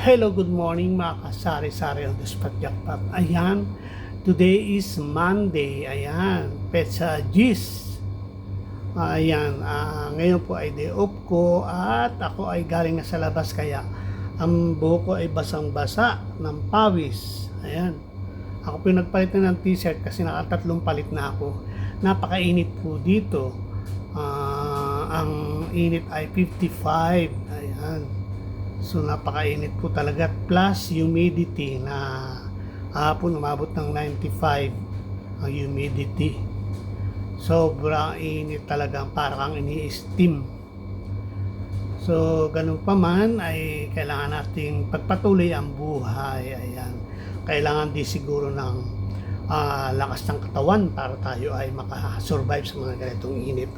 Hello, good morning mga kasari-sari on the spot jackpot. Ayan, today is Monday. Ayan, Petsa Gis. Ayan, ngayon po ay day off ko at ako ay galing na sa labas kaya ang buhok ko ay basang-basa ng pawis. Ayan, ako po nagpalit na ng t-shirt kasi nakatatlong palit na ako. Napakainit po dito. Ang init ay 55. Ayan. So napakainit po talaga, plus humidity na hapon umabot ng 95 ang humidity. Sobrang init talaga, parang ini-steam. So ganun pa man ay kailangan nating pagpatuloy ang buhay. Ayan. Kailangan di siguro ng lakas ng katawan para tayo ay makasurvive sa mga ganitong init.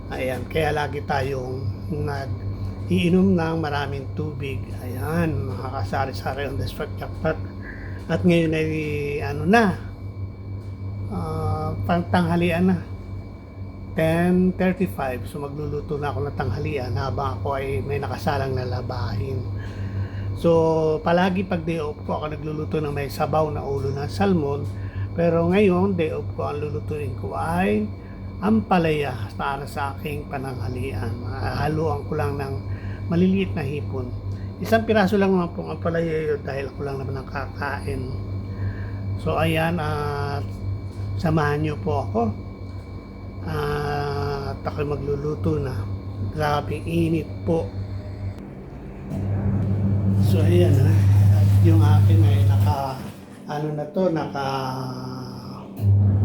Ayan, kaya lagi tayong iinom ng maraming tubig. Ayan, mga kasari-sari on the spot jackpot. At ngayon ay pangtanghalian na, 10:35. So magluluto na ako ng tanghalian habang ako ay may nakasalang na labahin. So palagi pag day off ko ako nagluluto ng may sabaw na ulo ng salmon. Pero ngayon day off ko, ang lulutuin ko ay ampalaya para sa aking pananghalian. Haluan ko lang ng maliliit na hipon. Isang piraso lang naman pong ampalaya yun dahil ako lang naman ang kakain. So ayan, samahan nyo po ako. At ako'y magluluto na. Grabing init po. So ayan, at yung akin ay naka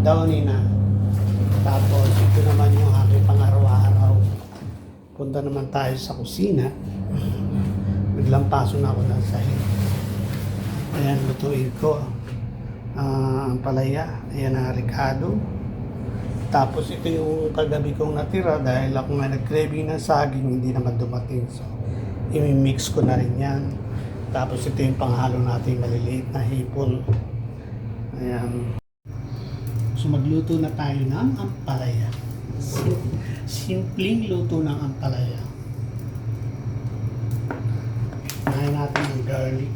downy na. Tapos ito naman yung aking pang-araw-araw. Punta naman tayo sa kusina. Naglampaso na ako ng sahig. Ayan, lutuin ko ang palaya. Ayan ang ricado. Tapos ito yung kagabi kong natira dahil ako nga nag-craving ng saging, hindi naman dumating. So, i-mix ko na rin yan. Tapos ito yung panghalo natin maliliit na hipon. Ayan. So magluto na tayo ng ampalaya. Simpleng luto ng ampalaya. Ngayon natin ang garlic.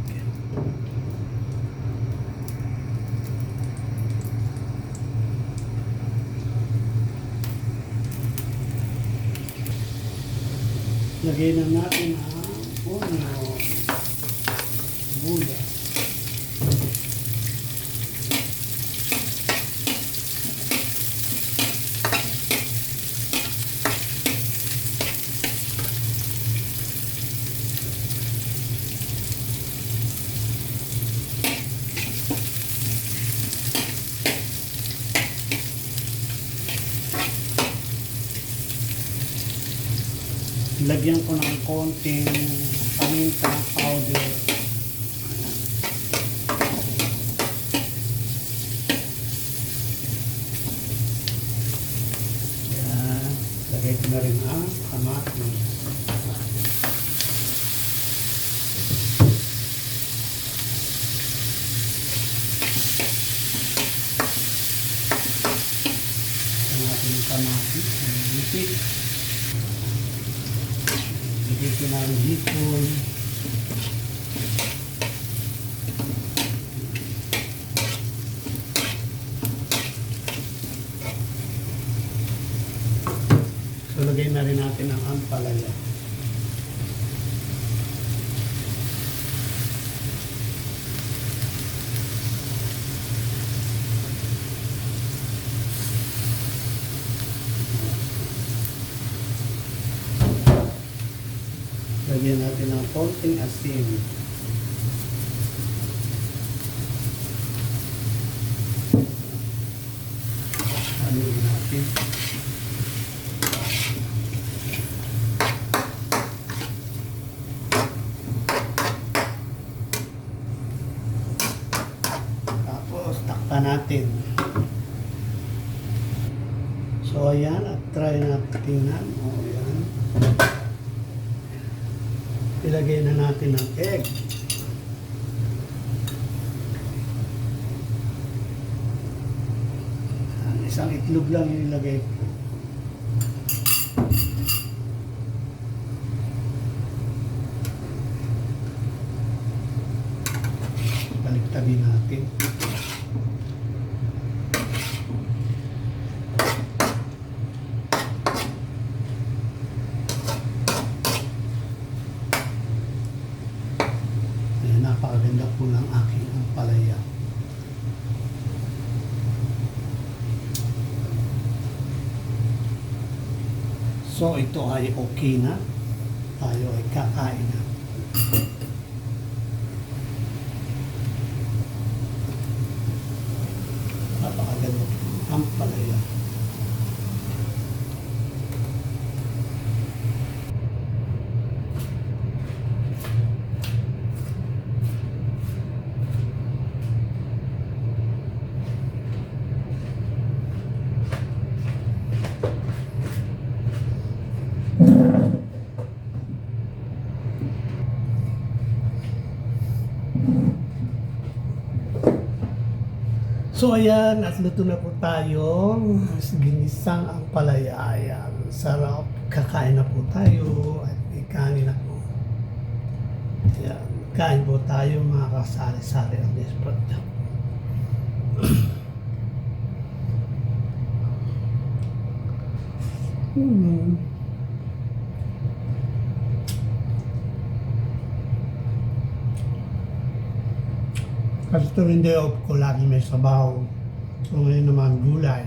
Lagyan na natin ang onion, sibuyas. Lagyan ko ng konting paminta powder. Yan. Lagay ko na rin ang kamatis. Ang ating kamatis. Lipit. Dito na ang hipon. So lagay na rin natin ang ampalaya. Lagyan natin ng konting asin. Haluin natin. Tapos takpan natin. So ayan, at try natin tingnan. Ayan. Ilagay na natin ang egg. Isang itlog lang yung ilagay ko. itabi natin. Ayan, napakaganda po ng aking ampalaya. So ito ay okay na. Tayo ay kakain na. Napakaganda ang palaya. So ayan, at luto na po tayo. Ginisang ang palaya. Ayan, sarap. Kakain na po tayo at ikanin na po. Ayan, kain po tayo mga kasari-sari ang despot niya. Kasi tuwing day off ko, lagi may sabaw. So ngayon naman, gulay.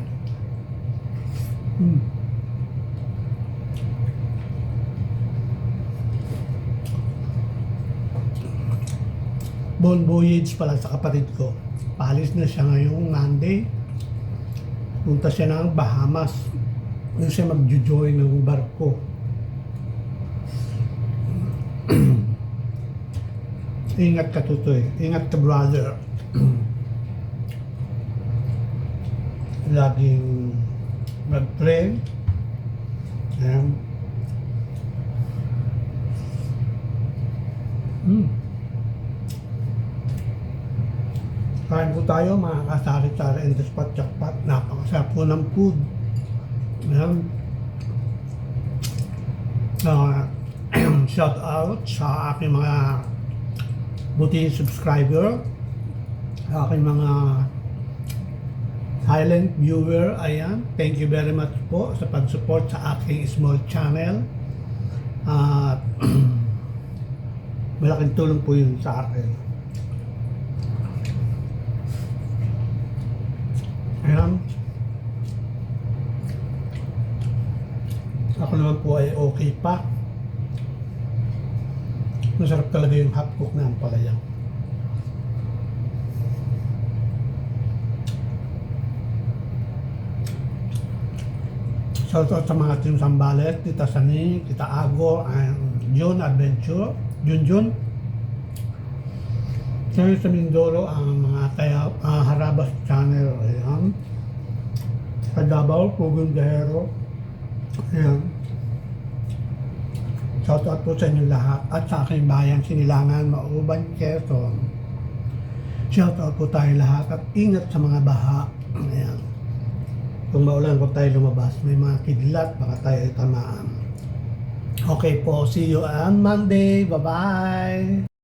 Bon voyage pala sa kapatid ko. Paalis na siya ngayong Monday. Punta siya ng Bahamas. Doon siya mag-join ng barko. Ingat ka, Tutoy. Ingat ka, brother. Laging mag-pray. Ayan. Kain po tayo, mga kasari-sari and spot jackpot. Napakasarap po ng food. Ayan. Shout out sa aking mga butihing subscriber, aking mga silent viewer. Ayan, thank you very much po sa pag-support sa aking small channel. Malaking tulong po yun sa akin. Ayan, ako naman po ay okay pa. Masarap talaga yung half cook na ampalaya. Shoutout sa mga team Sambales, Tita Sani, Tita Ago, and June Adventure, Jun. Ngayon sa Mindoro, ang mga Harabas Channel, ayan. Sa Davao, Pugon Gahero, ayan. Shoutout po sa inyo lahat at sa aking bayan, Sinilangan, Mauban, Quezon. Shoutout po tayo lahat at ingat sa mga baha. Ayan. Kung maulan po tayo lumabas, may mga kidlat, baka tayo ay tamaan. Okay po, see you on Monday. Bye-bye!